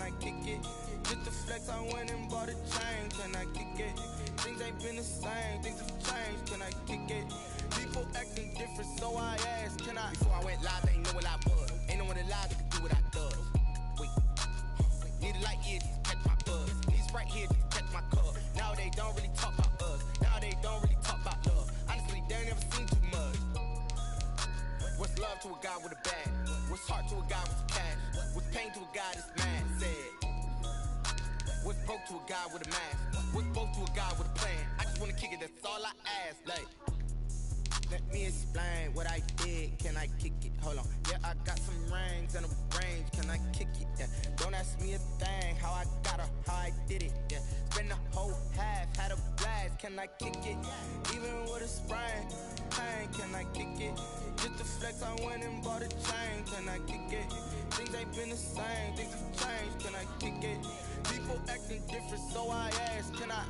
can I kick it? Just the flex, I went and bought a chain, can I kick it? Things ain't been the same, things have changed, can I kick it? People acting different, so I asked, can I? Before I went live, they ain't know what I was. Ain't no one alive that can do what I does. Wait, need a light here, just catch my buzz. These right here, just catch my cup. Now they don't really talk about us. Now they don't really talk about love. Honestly, they ain't never seen too much. What's love to a guy with a bag? What's heart to a guy with cash? What's pain to a guy that's mad? Said. What's broke to a guy with a mask? What's broke to a guy with a plan? I just wanna kick it, that's all I ask. Like, let me explain what I did. Can I kick it? Hold on. Yeah, I got some rings and a range. Can I kick it? Yeah. Don't ask me a thing. How I got her, how I did it. Yeah. Spend the whole half, had a blast. Can I kick it? Even with a sprain. Pain, can I kick it? Just the flex, I went and bought a chain. Can I kick it? Things ain't been the same. Things have changed. Can I kick it? People acting different, so I asked, can I?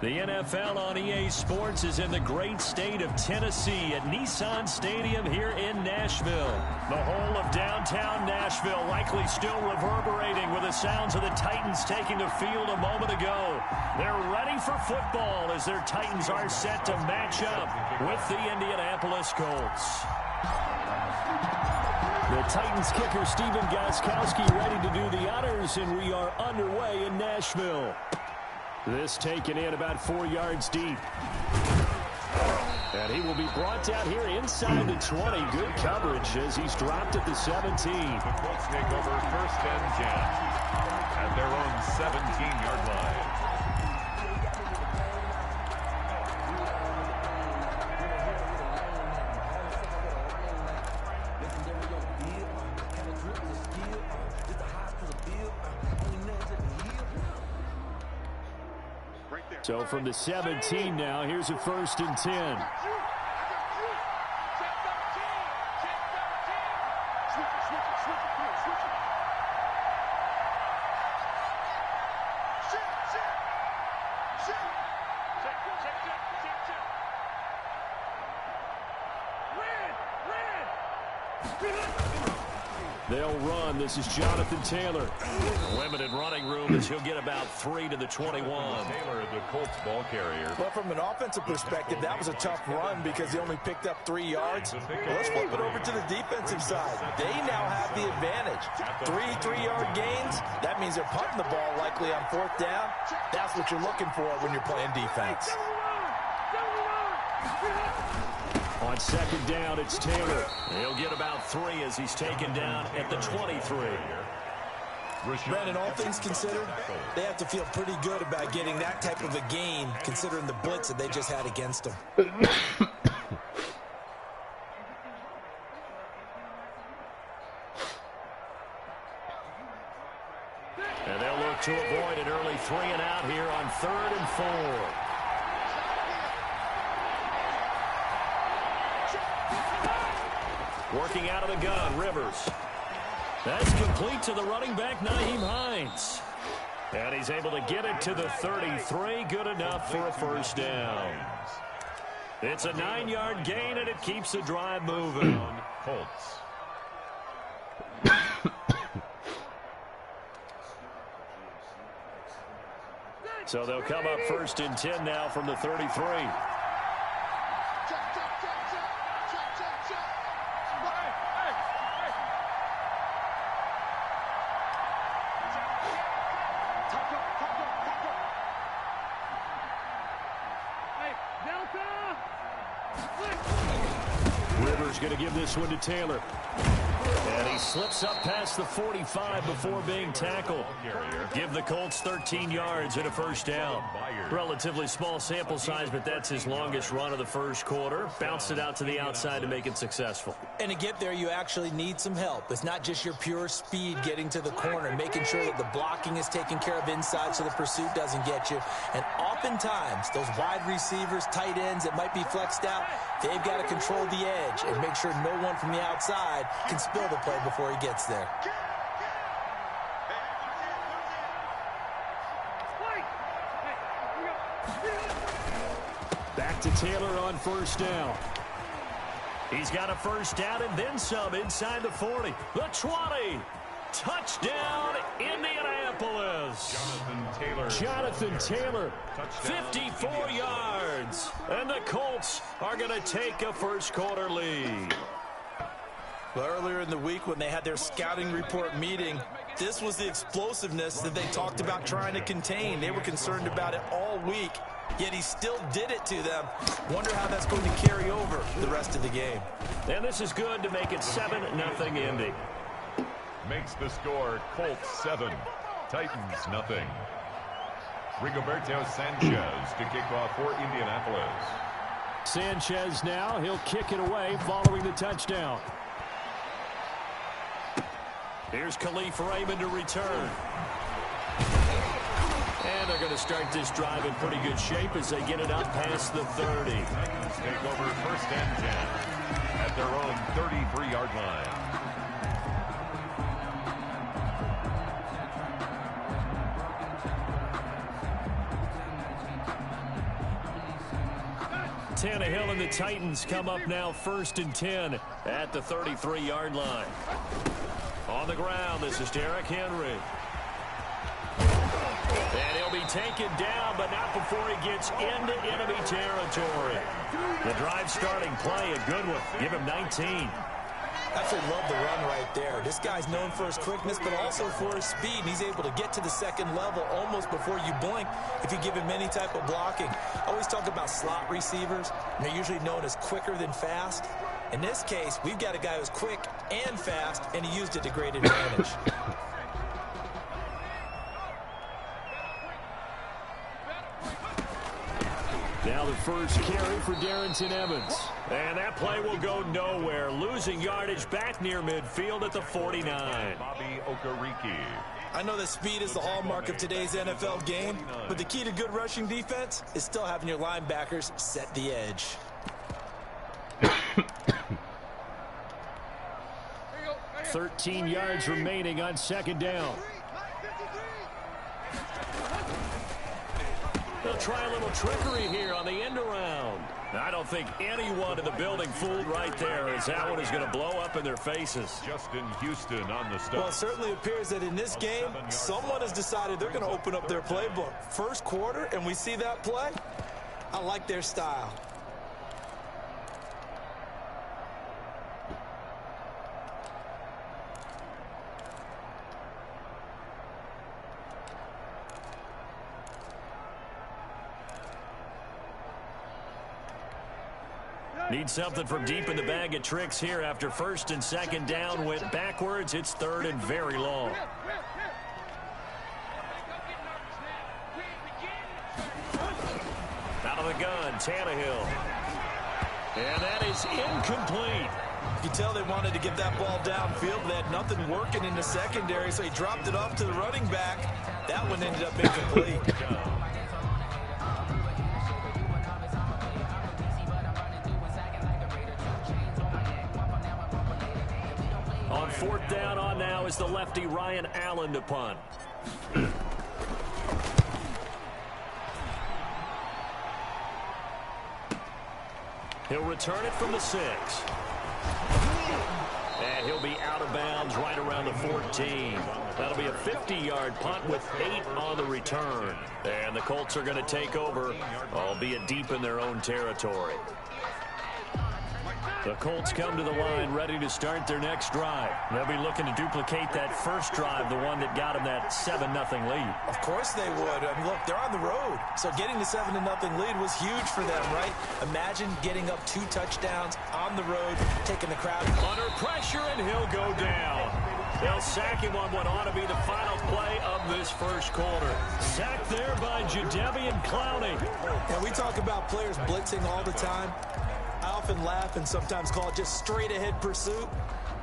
The NFL on EA Sports is in the great state of Tennessee at Nissan Stadium here in Nashville. The whole of downtown Nashville likely still reverberating with the sounds of the Titans taking the field a moment ago. They're ready for football as their Titans are set to match up with the Indianapolis Colts. The Titans kicker Stephen Gostkowski ready to do the honors, and we are underway in Nashville. This taken in about 4 yards deep. And he will be brought down here inside the 20. Good coverage as he's dropped at the 17. The Colts take over 1st and 10 at their own 17-yard line. So from the 17 now, here's a 1st and 10. They'll run. This is Jonathan Taylor. Limited running room as he'll get about 3 to the 21. Taylor, the Colts ball carrier. Well, from an offensive perspective, that was a tough run because he only picked up 3 yards. Well, let's flip it over to the defensive side. They now have the advantage. 3 3-yard gains. That means they're punting the ball likely on 4th down. That's what you're looking for when you're playing defense. On 2nd down, it's Taylor. He'll get about 3 as he's taken down at the 23. Brandon, all things considered, they have to feel pretty good about getting that type of a gain, considering the blitz that they just had against them. to avoid an early 3-and-out here on 3rd and 4. Working out of the gun, Rivers. That's complete to the running back, Nyheim Hines. And he's able to get it to the 33. Good enough for a first down. It's a 9-yard gain, and it keeps the drive moving. Colts. So they'll come up 1st and 10 now from the 33. Rivers going to give this one to Taylor. And he slips up past the 45 before being tackled. Give the Colts 13 yards and a first down. Relatively small sample size, but that's his longest run of the first quarter. Bounced it out to the outside to make it successful. And to get there, you actually need some help. It's not just your pure speed getting to the corner, making sure that the blocking is taken care of inside so the pursuit doesn't get you. And oftentimes, those wide receivers, tight ends that might be flexed out, they've got to control the edge and make sure no one from the outside can spill the play before he gets there. Back to Taylor on first down. He's got a first down and then some inside the 40. The 20. Touchdown, Indianapolis. Jonathan Taylor, 54 yards. And the Colts are going to take a first quarter lead. Well, earlier in the week when they had their scouting report meeting, this was the explosiveness that they talked about trying to contain. They were concerned about it all week, yet he still did it to them. Wonder how that's going to carry over the rest of the game. And this is good to make it 7-0 Indy. Makes the score Colts 7, Titans nothing. Rigoberto Sanchez to kick off for Indianapolis. Sanchez now, he'll kick it away following the touchdown. Here's Khalif Raymond to return. And they're going to start this drive in pretty good shape as they get it up past the 30. Titans take over 1st and 10 at their own 33-yard line. Tannehill and the Titans come up now 1st and 10 at the 33-yard line. On the ground, this is Derrick Henry. And he'll be taken down, but not before he gets into enemy territory. The drive starting play, a good one. Give him 19. Absolutely love the run right there. This guy's known for his quickness, but also for his speed. And he's able to get to the second level almost before you blink if you give him any type of blocking. I always talk about slot receivers, and they're usually known as quicker than fast. In this case, we've got a guy who's quick and fast, and he used it to great advantage. Now the first carry for Darrington Evans. And that play will go nowhere. Losing yardage back near midfield at the 49. Bobby Okereke. I know that speed is the hallmark of today's NFL game, but the key to good rushing defense is still having your linebackers set the edge. 13 yards remaining on 2nd down. They'll try a little trickery here on the end around. I don't think anyone in the building fooled right there, as that one is going to blow up in their faces. Justin Houston on the stop. Well, it certainly appears that in this game, someone has decided they're going to open up their playbook. First quarter, and we see that play. I like their style. Need something from deep in the bag of tricks here after 1st and 2nd down went backwards. It's 3rd and very long. Out of the gun, Tannehill. And that is incomplete. You can tell they wanted to get that ball downfield. They had nothing working in the secondary, so he dropped it off to the running back. That one ended up incomplete. On fourth down on now is the lefty Ryan Allen to punt. He'll return it from the 6. And he'll be out of bounds right around the 14. That'll be a 50-yard punt with 8 on the return. And the Colts are going to take over, albeit deep in their own territory. The Colts come to the line ready to start their next drive. They'll be looking to duplicate that first drive, the one that got them that 7-0 lead. Of course they would. I mean, look, they're on the road. So getting the 7-0 lead was huge for them, right? Imagine getting up 2 touchdowns on the road, taking the crowd under pressure, and he'll go down. They'll sack him on what ought to be the final play of this first quarter. Sacked there by Jadeveon Clowney. And we talk about players blitzing all the time. I often laugh and sometimes call it just straight-ahead pursuit.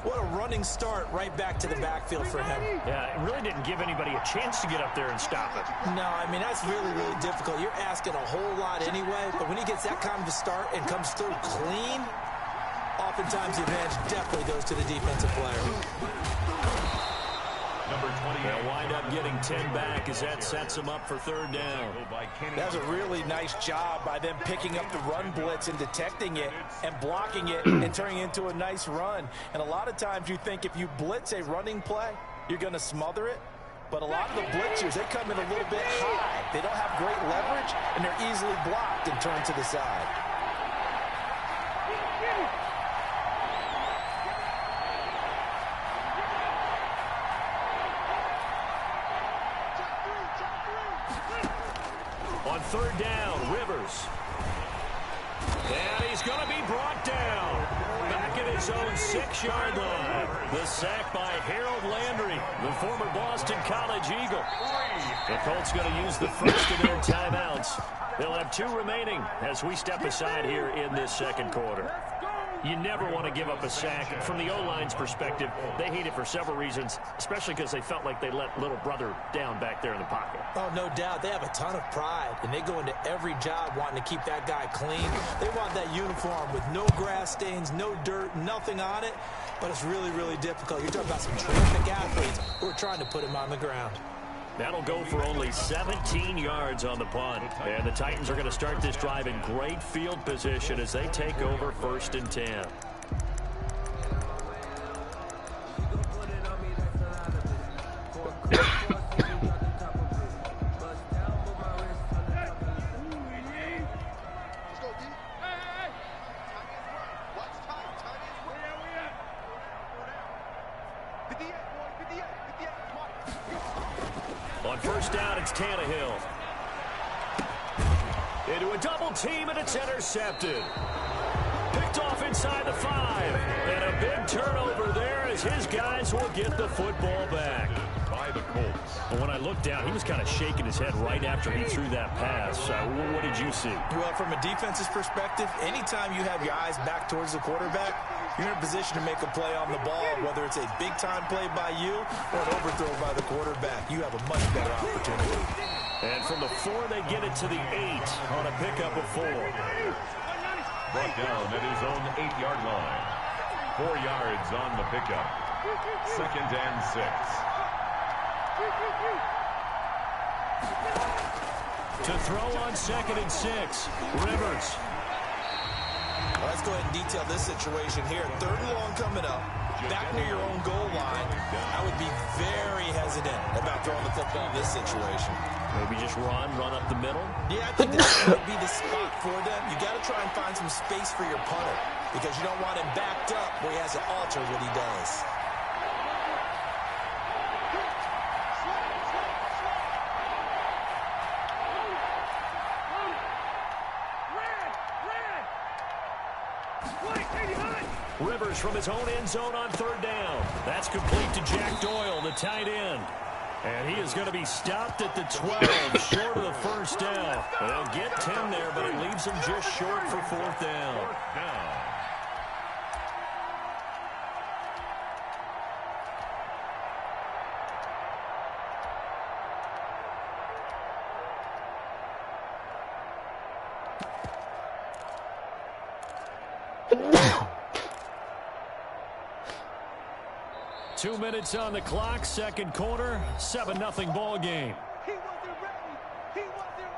What a running start right back to the backfield for him. Yeah, it really didn't give anybody a chance to get up there and stop it. No, I mean, that's really, really difficult. You're asking a whole lot anyway, but when he gets that kind of a start and comes through clean, oftentimes the advantage definitely goes to the defensive player. Number 20. They'll wind up getting 10 back as that sets them up for third down. That was a really nice job by them picking up the run blitz and detecting it and blocking it and turning it into a nice run. And a lot of times you think if you blitz a running play, you're going to smother it. But a lot of the blitzers, they come in a little bit high. They don't have great leverage, and they're easily blocked and turned to the side. On third down, Rivers. And he's going to be brought down. Back at his own 6-yard line. The sack by Harold Landry, the former Boston College Eagle. The Colts going to use the first of their timeouts. They'll have 2 remaining as we step aside here in this second quarter. You never want to give up a sack. From the O-line's perspective, they hate it for several reasons, especially because they felt like they let little brother down back there in the pocket. Oh, no doubt. They have a ton of pride, and they go into every job wanting to keep that guy clean. They want that uniform with no grass stains, no dirt, nothing on it, but it's really, really difficult. You're talking about some terrific athletes who are trying to put him on the ground. That'll go for only 17 yards on the punt. And the Titans are going to start this drive in great field position as they take over 1st and 10. On first down, it's Tannehill. Into a double team, and it's intercepted. Picked off inside the 5. And a big turnover there as his guys will get the football back. By the Colts. But when I looked down, he was kind of shaking his head right after he threw that pass. What did you see? Well, from a defense's perspective, anytime you have your eyes back towards the quarterback, you're in a position to make a play on the ball, whether it's a big-time play by you or an overthrow by the quarterback. You have a much better opportunity. And from the 4, they get it to the 8 on a pickup of 4. Brought down at his own 8-yard line. 4 yards on the pickup. 2nd and 6. To throw on 2nd and 6, Rivers. Let's go ahead and detail this situation here. 3rd and long coming up, back near your own goal line. I would be very hesitant about throwing the football in this situation. Maybe just run up the middle? Yeah, I think this would be the spot for them. You got to try and find some space for your punter because you don't want him backed up where he has to alter what he does. Rivers from his own end zone on 3rd down. That's complete to Jack Doyle, the tight end. And he is going to be stopped at the 12, short of the first down. They'll get 10 there, but it leaves him just short for 4th down. 2 minutes on the clock, second quarter, 7-0 ball game. He wasn't ready. He wasn't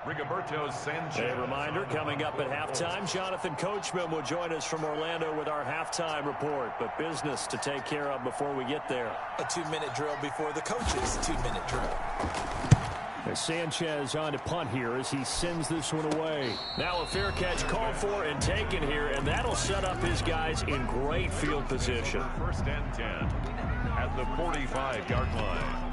ready. Rigoberto Sanchez. A reminder, coming up at halftime, Jonathan Coachman will join us from Orlando with our halftime report. But business to take care of before we get there. A 2-minute drill before the coach's 2-minute drill. Sanchez on to punt here as he sends this one away. Now a fair catch called for and taken here, and that'll set up his guys in great field position. First and 10 at the 45-yard line.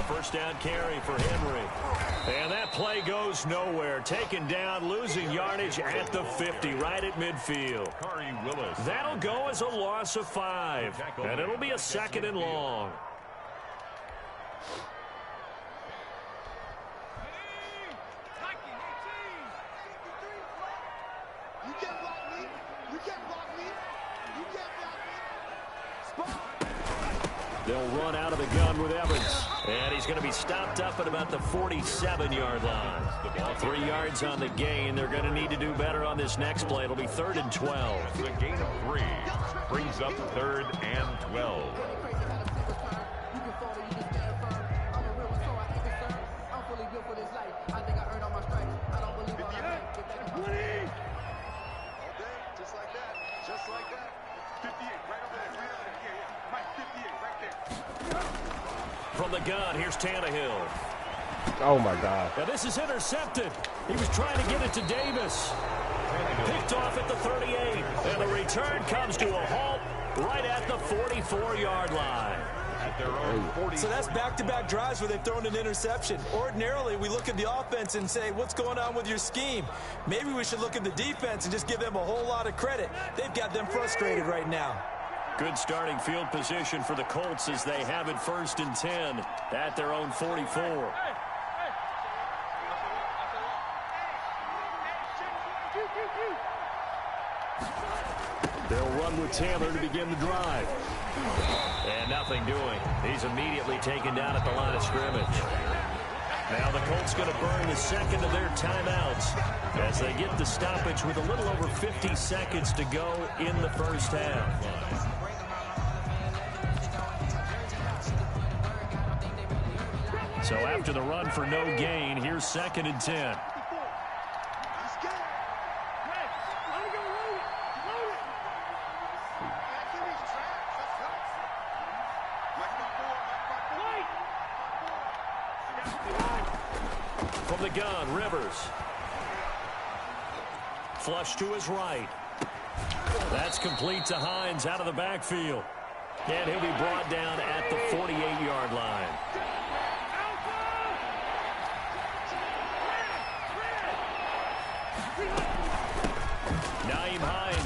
First down carry for Henry. And that play goes nowhere. Taken down, losing yardage at the 50, right at midfield. That'll go as a loss of 5. And it'll be a second and long. They'll run out of the gun with Evans. And he's going to be stopped up at about the 47-yard line. 3 yards on the gain. They're going to need to do better on this next play. It'll be 3rd and 12. The gain of 3 brings up 3rd and 12. From the gun, here's Tannehill. Oh, my God. Now this is intercepted. He was trying to get it to Davis. Picked off at the 38. And the return comes to a halt right at the 44-yard line. At their own So that's back-to-back drives where they've thrown an interception. Ordinarily, we look at the offense and say, what's going on with your scheme? Maybe we should look at the defense and just give them a whole lot of credit. They've got them frustrated right now. Good starting field position for the Colts as they have it 1st and 10 at their own 44. They'll run with Taylor to begin the drive. And nothing doing. He's immediately taken down at the line of scrimmage. Now the Colts going to burn the second of their timeouts as they get the stoppage with a little over 50 seconds to go in the first half. So after the run for no gain, here's 2nd and 10. From the gun, Rivers. Flush to his right. That's complete to Hines out of the backfield. And he'll be brought down at the 48-yard line.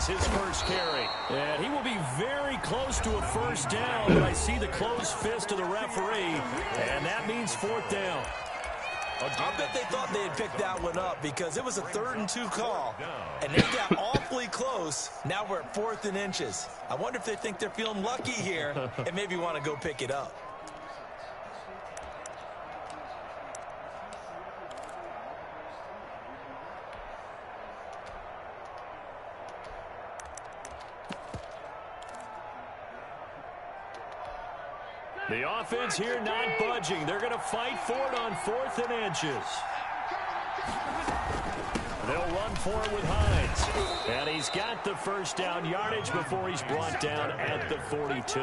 His first carry. And he will be very close to a first down, but I see the closed fist of the referee, and that means 4th down. I bet they thought they had picked that one up because it was a 3rd and 2 call, and they got awfully close. Now we're at 4th and inches. I wonder if they think they're feeling lucky here and maybe want to go pick it up. The offense here not budging. They're going to fight for it on 4th and inches. They'll run for it with Hines. And he's got the first down yardage before he's brought down at the 42.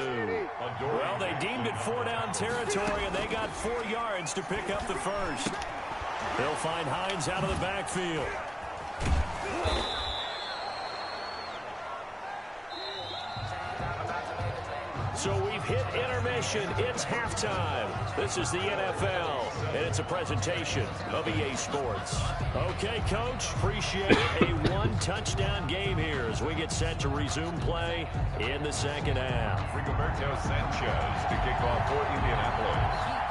Well, they deemed it 4-down territory, and they got 4 yards to pick up the first. They'll find Hines out of the backfield. So we've hit intermission. It's halftime. This is the NFL, and it's a presentation of EA Sports. Okay, Coach, appreciate it. A one-touchdown game here as we get set to resume play in the second half. Rigoberto Sanchez to kick off for Indianapolis.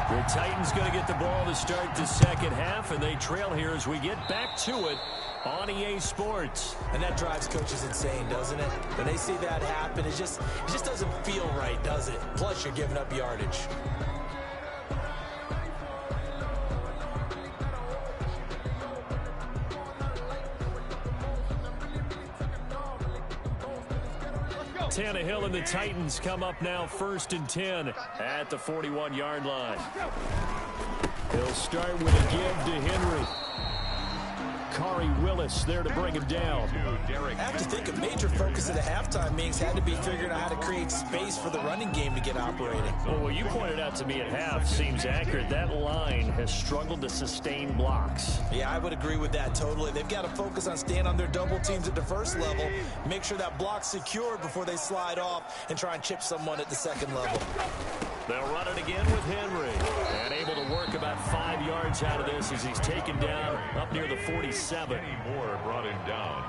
The Titans going to get the ball to start the second half, and they trail here as we get back to it on EA Sports. And that drives coaches insane, doesn't it? When they see that happen, it just doesn't feel right, does it? Plus, you're giving up yardage. Tannehill and the Titans come up now 1st and 10 at the 41-yard line. He'll start with a give to Henry. Kari Willis there to bring him down. I have to think a major focus of the halftime meetings had to be figuring out how to create space for the running game to get operating. Well, what you pointed out to me at half seems accurate. That line has struggled to sustain blocks. Yeah, I would agree with that totally. They've got to focus on staying on their double teams at the first level, make sure that block's secured before they slide off and try and chip someone at the second level. They'll run it again with Henry. And able to work about 5 yards out of this as he's taken down up near the 47. Any more brought him down.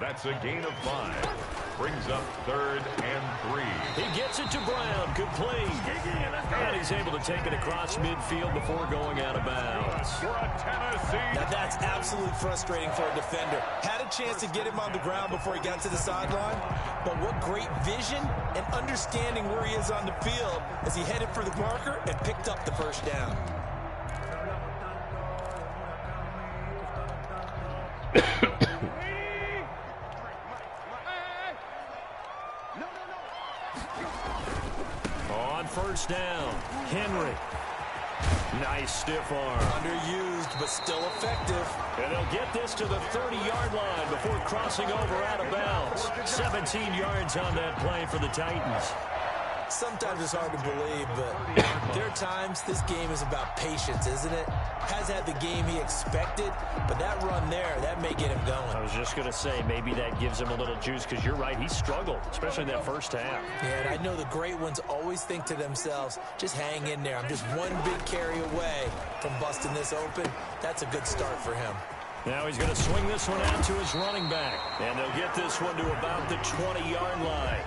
That's a gain of 5. Brings up 3rd and 3. He gets it to Brown. Complete. And he's able to take it across midfield before going out of bounds. Now that's absolutely frustrating for a defender. Had a chance to get him on the ground before he got to the sideline, but what great vision and understanding where he is on the field as he headed for the marker and picked up the first down. On 1st down, Henry. Nice stiff arm. Underused, but still effective. And they'll get this to the 30-yard line before crossing over out of bounds. 17 yards on that play for the Titans. Sometimes it's hard to believe, but there are times this game is about patience, isn't it? Has had the game he expected, but that run there, that may get him going. I was just going to say, maybe that gives him a little juice, because you're right, he struggled, especially in that first half. Yeah, and I know the great ones always think to themselves, just hang in there. I'm just one big carry away from busting this open. That's a good start for him. Now he's going to swing this one out to his running back, and they'll get this one to about the 20-yard line.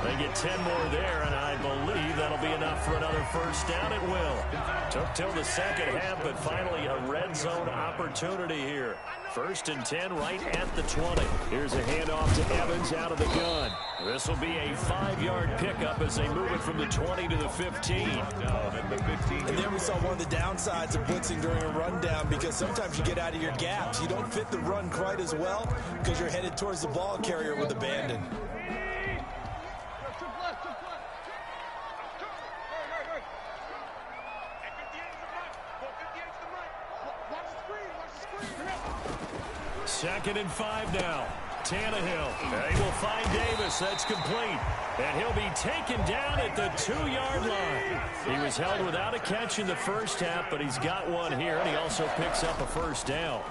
They get 10 more there, and I believe that'll be enough for another first down. It will. Took till the second half, but finally a red zone opportunity here. 1st and 10 right at the 20. Here's a handoff to Evans out of the gun. This will be a 5-yard pickup as they move it from the 20 to the 15. And there we saw one of the downsides of blitzing during a rundown, because sometimes you get out of your gaps. You don't fit the run quite as well because you're headed towards the ball carrier with abandon. Second and 5 now. Tannehill. They will find Davis. That's complete. And he'll be taken down at the 2-yard line. He was held without a catch in the first half, but he's got one here, and he also picks up a first down.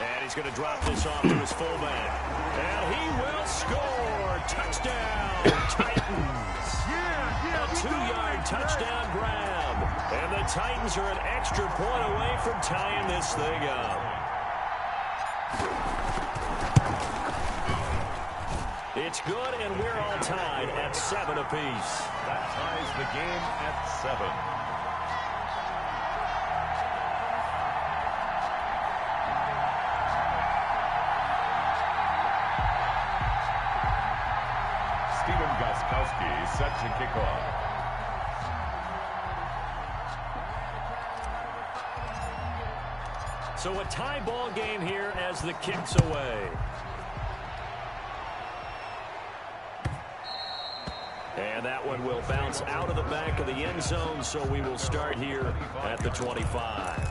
And he's going to drop this off to his fullback. And he will score. Touchdown, Titans. A 2-yard touchdown grab. And the Titans are an extra point away from tying this thing up. It's good, and we're all tied at 7 apiece. That ties the game at 7. Set to kick off. So a tie ball game here as the kick's away. And that one will bounce out of the back of the end zone, so we will start here at the 25.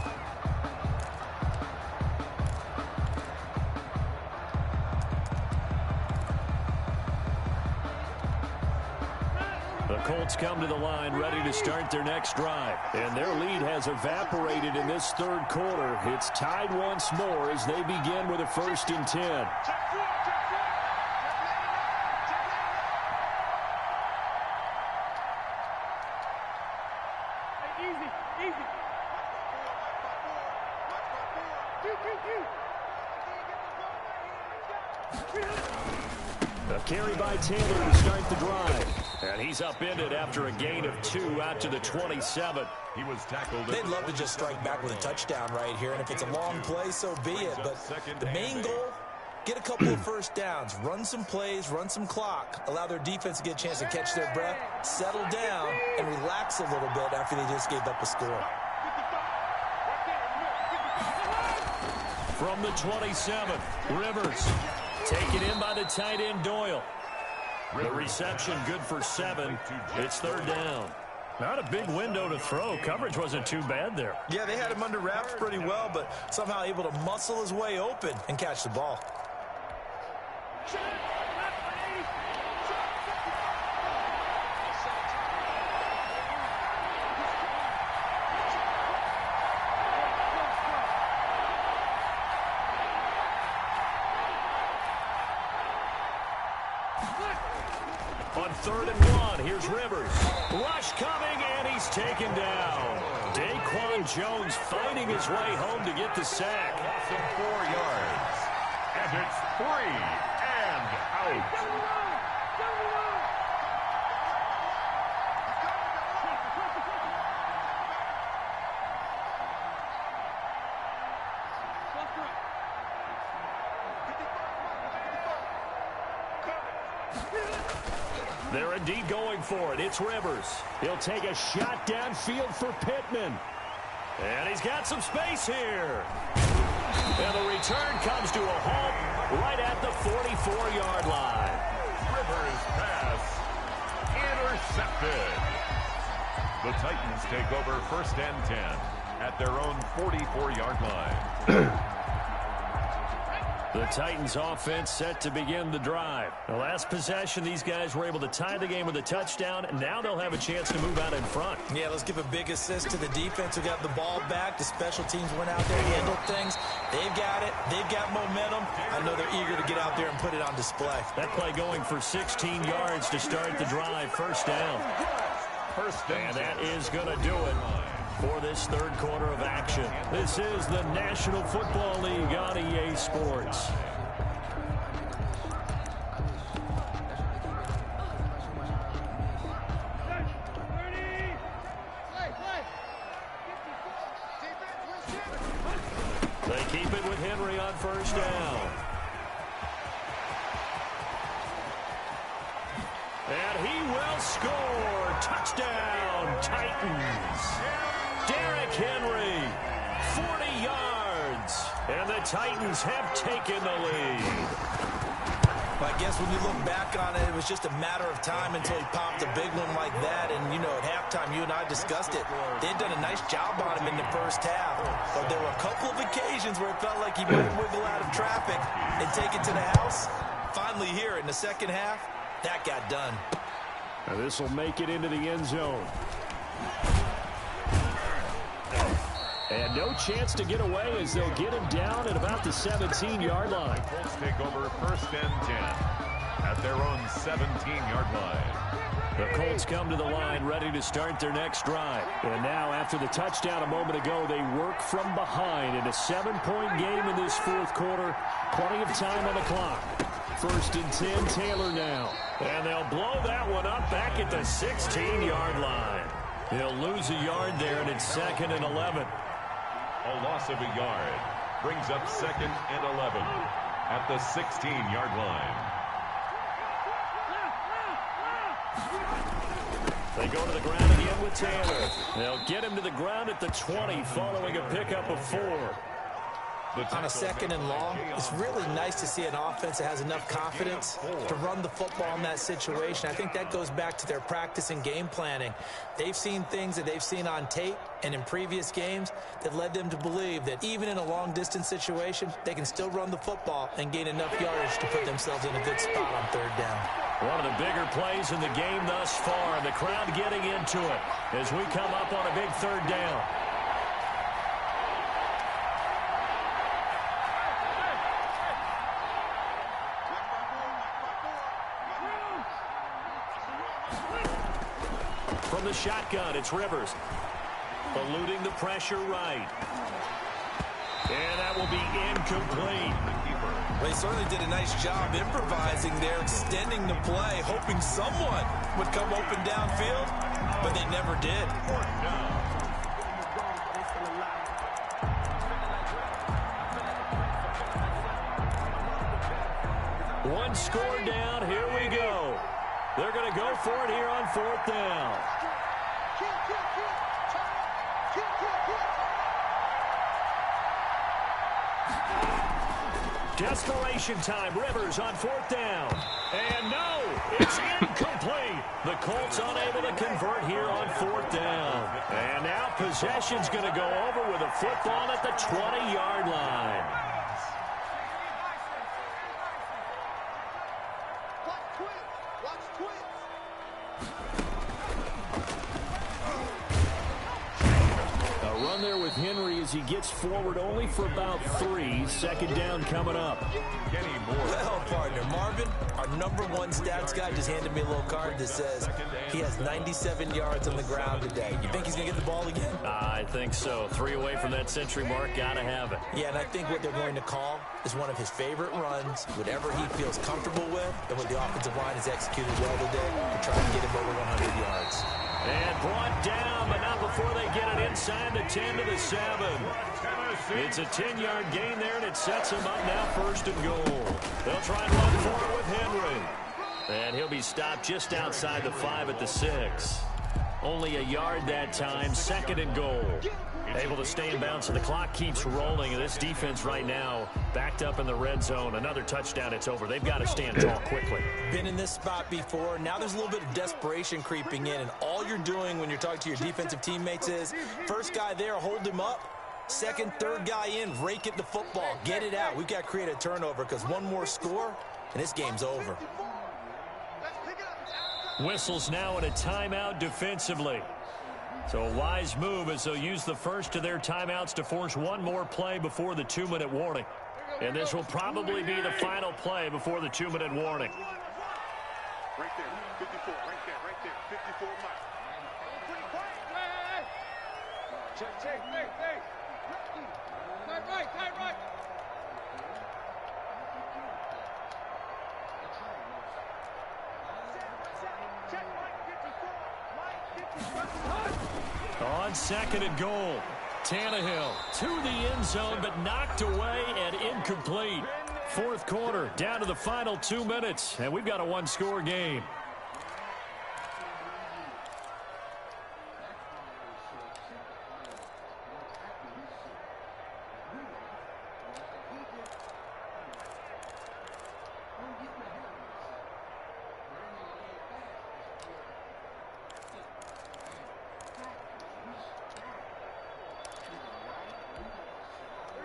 Colts come to the line ready to start their next drive. And their lead has evaporated in this third quarter. It's tied once more as they begin with a 1st and 10. A carry by Taylor to start the drive. And he's upended after a gain of 2 out to the 27. He was tackled. They'd love to just strike back with a touchdown right here, and if it's a long play, so be it. But the main goal, get a couple of first downs, run some plays, run some clock, allow their defense to get a chance to catch their breath, settle down, and relax a little bit after they just gave up a score. From the 27, Rivers taken in by the tight end Doyle. The reception good for 7. It's 3rd down. Not a big window to throw. Coverage wasn't too bad there. Yeah, they had him under wraps pretty well, but somehow able to muscle his way open and catch the ball. On 3rd and 1, here's Rivers. Rush coming, and he's taken down. Daquan Jones fighting his way home to get the sack. Loss of 4 yards. And it's 3 and out. They're indeed going for it. It's Rivers. He'll take a shot downfield for Pittman. And he's got some space here. And the return comes to a halt right at the 44-yard line. Rivers pass intercepted. The Titans take over 1st and 10 at their own 44-yard line. The Titans offense set to begin the drive. The last possession, these guys were able to tie the game with a touchdown, and now they'll have a chance to move out in front. Yeah, let's give a big assist to the defense who got the ball back. The special teams went out there and handled things. They've got it. They've got momentum. I know they're eager to get out there and put it on display. That play going for 16 yards to start the drive. 1st down. And that is going to do it for this 3rd quarter of action. This is the National Football League on EA Sports. They keep it with Henry on 1st down. And he will score. Touchdown, Titans. Derrick Henry, 40 yards. And the Titans have taken the lead. I guess when you look back on it, it was just a matter of time until he popped a big one like that. And, you know, at halftime, you and I discussed it. They'd done a nice job on him in the 1st half. But there were a couple of occasions where it felt like he might wiggle out of traffic and take it to the house. Finally here in the 2nd half, that got done. Now this will make it into the end zone. And no chance to get away as they'll get him down at about the 17-yard line. Colts take over 1st and 10 at their own 17-yard line. The Colts come to the line ready to start their next drive. And now after the touchdown a moment ago, they work from behind in a 7-point game in this 4th quarter. Plenty of time on the clock. 1st and 10, Taylor now. And they'll blow that one up back at the 16-yard line. They'll lose a yard there, and it's 2nd and 11. A loss of a yard brings up 2nd and 11 at the 16-yard line. They go to the ground again with Taylor. They'll get him to the ground at the 20 following a pickup of 4. On a 2nd and long, it's really nice to see an offense that has enough confidence to run the football in that situation. I think that goes back to their practice and game planning. They've seen things that they've seen on tape and in previous games that led them to believe that even in a long-distance situation, they can still run the football and gain enough yardage to put themselves in a good spot on 3rd down. One of the bigger plays in the game thus far, and the crowd getting into it as we come up on a big 3rd down. From the shotgun, it's Rivers. eluding the pressure right. And that will be incomplete. Well, he certainly did a nice job improvising there, extending the play, hoping someone would come open downfield, but they never did. One score down. Here we go. They're going to go for it here on 4th down. Desperation time. Rivers on 4th down. And no, it's incomplete. The Colts unable to convert here on 4th down. And now possession's going to go over with a football at the 20-yard line. There with Henry as he gets forward only for about 3. 2nd down coming up. Well, partner, Marvin, our #1 stats guy just handed me a little card that says he has 97 yards on the ground today. You think he's going to get the ball again? I think so. 3 away from that century mark. Got to have it. Yeah, and I think what they're going to call is one of his favorite runs, whatever he feels comfortable with, and what the offensive line has executed well today to try and get him over 100 yards. And brought down, but not before they get it inside the 10 to the 7. It's a 10-yard gain there, and it sets him up now 1st and goal. They'll try and run for it with Henry. And he'll be stopped just outside the 5 at the 6. Only a yard that time, 2nd and goal. Able to stay in bounds, and the clock keeps rolling. And this defense right now backed up in the red zone. Another touchdown, it's over. They've got to stand tall quickly. Been in this spot before. Now there's a little bit of desperation creeping in, and all you're doing when you're talking to your defensive teammates is first guy there, hold him up. 2nd, 3rd guy in, rake at the football. Get it out. We've got to create a turnover because one more score, and this game's over. Whistles now in a timeout defensively. So a wise move as they'll use the first of their timeouts to force one more play before the 2-minute warning. And this will probably be the final play before the 2-minute warning. Right there, 54, right there, 54 miles. Check, hey. Tight right. Check, Mike 54. On 2nd and goal, Tannehill to the end zone, but knocked away and incomplete. 4th quarter, down to the final 2 minutes, and we've got a 1-score game.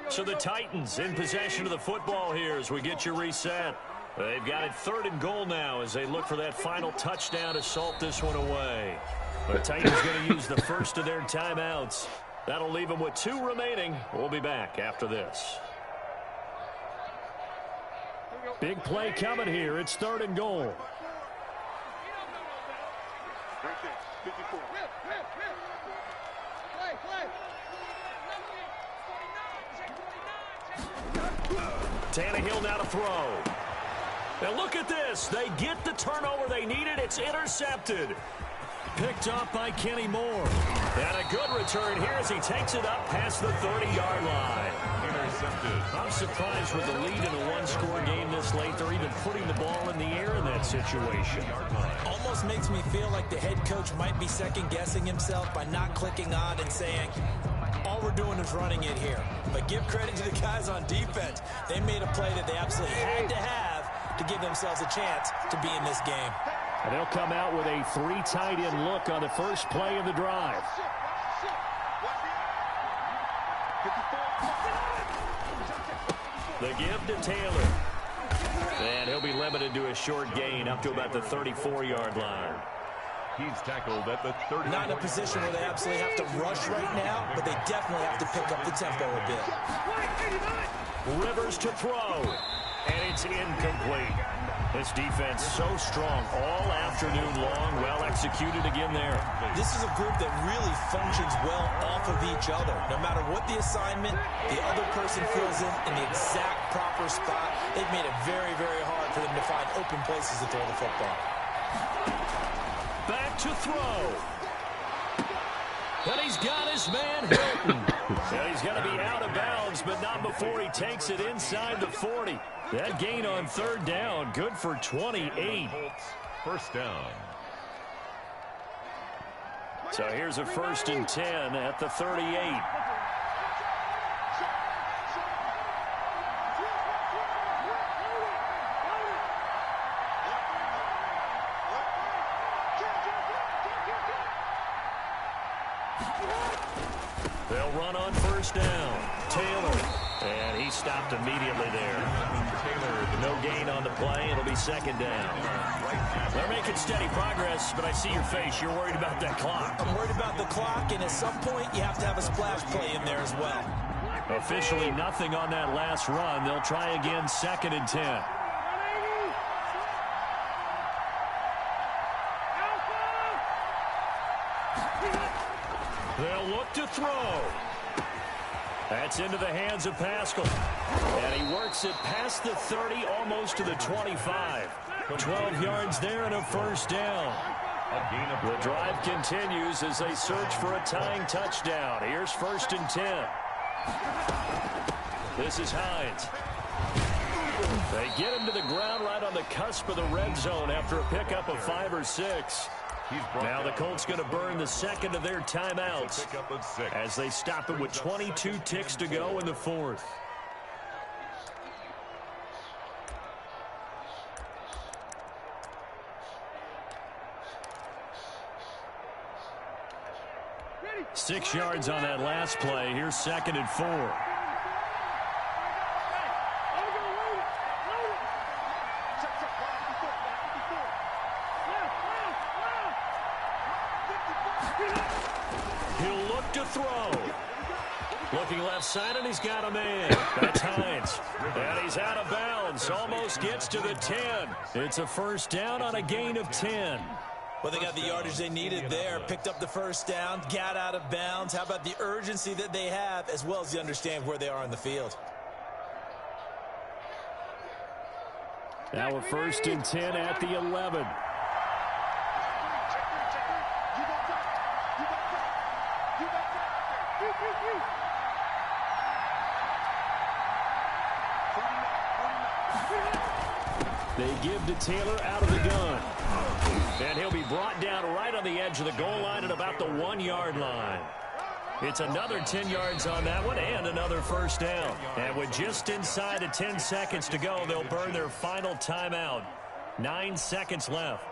So the Titans in possession of the football here as we get you reset. They've got it 3rd and goal now as they look for that final touchdown to salt this one away. The Titans going to use the first of their timeouts. That'll leave them with 2 remaining. We'll be back after this. Big play coming here. It's 3rd and goal. Right there, 54. Tannehill now to throw. And look at this. They get the turnover they needed. It's intercepted. Picked up by Kenny Moore. And a good return here as he takes it up past the 30-yard line. Intercepted. I'm surprised with the lead in a 1-score game this late. They're even putting the ball in the air in that situation. Almost makes me feel like the head coach might be second-guessing himself by not clicking on and saying, all we're doing is running it here. But give credit to the guys on defense. They made a play that they absolutely had to have to give themselves a chance to be in this game. And they'll come out with a 3 tight end look on the first play of the drive. The give to Taylor. And he'll be limited to a short gain up to about the 34-yard line. He's tackled at the 30. Not in a position where they absolutely have to rush right now, but they definitely have to pick up the tempo a bit. Rivers to throw. And it's incomplete. This defense so strong all afternoon long. Well executed again there. This is a group that really functions well off of each other. No matter what the assignment, the other person fills in the exact proper spot. They've made it very, very hard for them to find open places to throw the football. Back to throw. And he's got his man Hilton. And he's going to be out of bounds, but not before he takes it inside the 40. That gain on third down, good for 28. First down. So here's a 1st and 10 at the 38. They'll run on 1st down. Taylor. And he stopped immediately there. No gain on the play. It'll be 2nd down. They're making steady progress, but I see your face. You're worried about that clock. I'm worried about the clock, and at some point you have to have a splash play in there as well. Officially nothing on that last run. They'll try again 2nd and 10. They'll look to throw. That's into the hands of Pascal. And he works it past the 30, almost to the 25. 12 yards there and a 1st down. The drive continues as they search for a tying touchdown. Here's 1st and 10. This is Hines. They get him to the ground right on the cusp of the red zone after a pickup of 5 or 6. Now the Colts going to burn the 2nd of their timeouts as they stop it with 22 ticks to go in the 4th. Ready. 6 yards on that last play. Here's 2nd and 4. He'll look to throw. Looking left side, and he's got a man. That's Hines. And he's out of bounds. Almost gets to the 10. It's a 1st down on a gain of 10. Well, they got the yardage they needed there. Picked up the 1st down, got out of bounds. How about the urgency that they have, as well as the understand where they are in the field? Now a 1st and 10 at the 11. They give to Taylor out of the gun. And he'll be brought down right on the edge of the goal line at about the 1-yard line. It's another 10 yards on that one and another 1st down. And with just inside of 10 seconds to go, they'll burn their final timeout. 9 seconds left.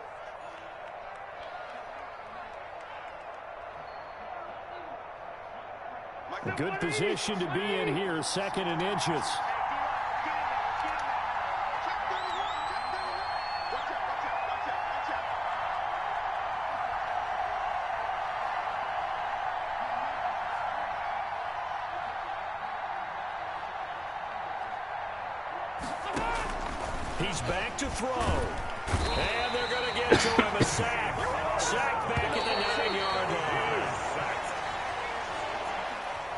A good position to be in here, 2nd and inches. He's back to throw. And they're going to get to him. A sack. Sack back at the 9-yard line.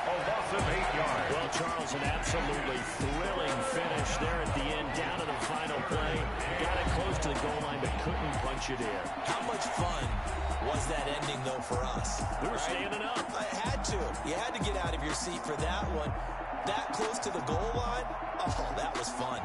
A loss of 8 yards. Well, Charles, an absolutely thrilling finish there at the end, down to the final play. Got it close to the goal line, but couldn't punch it in. How much fun was that ending, though, for us? We were standing up. I had to. You had to get out of your seat for that one. That close to the goal line, oh, that was fun.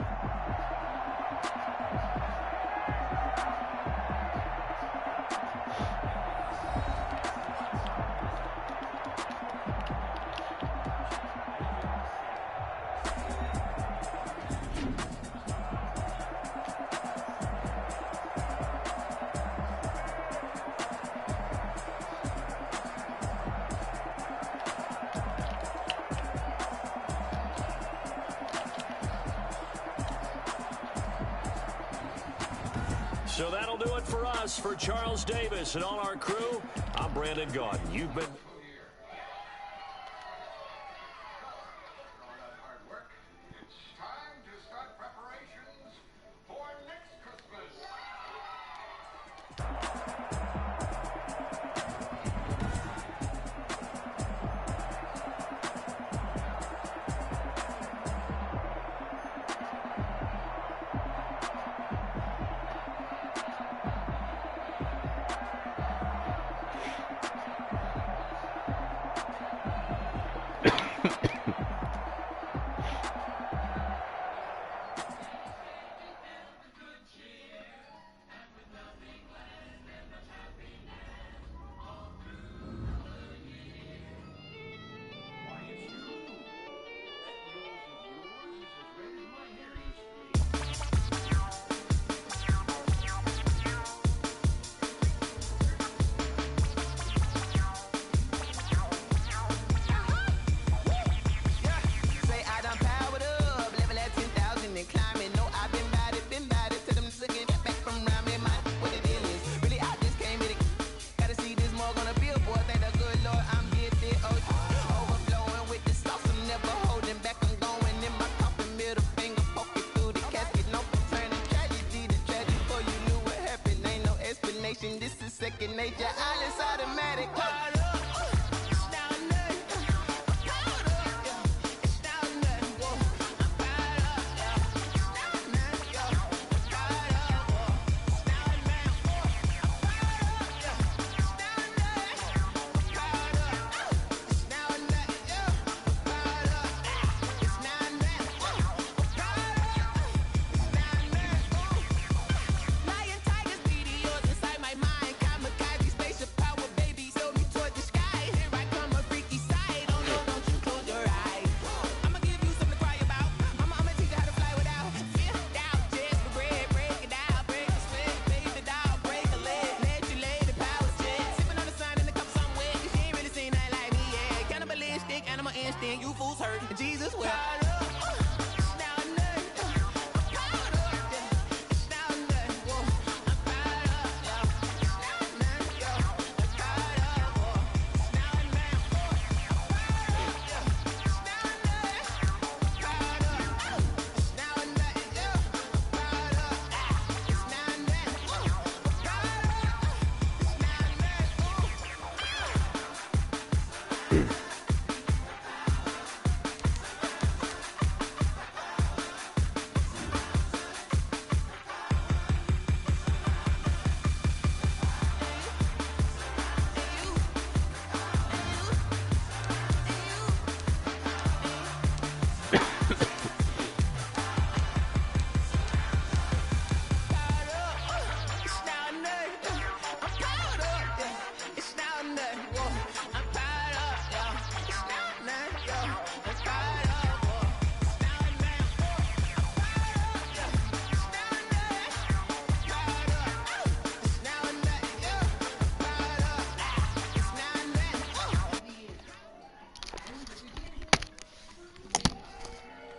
So that'll do it for us. For Charles Davis and all our crew, I'm Brandon Gaudin. You've been... It's time to start preparations for next Christmas. This is second nature, all is automatic. You fools hurt. Jesus, well.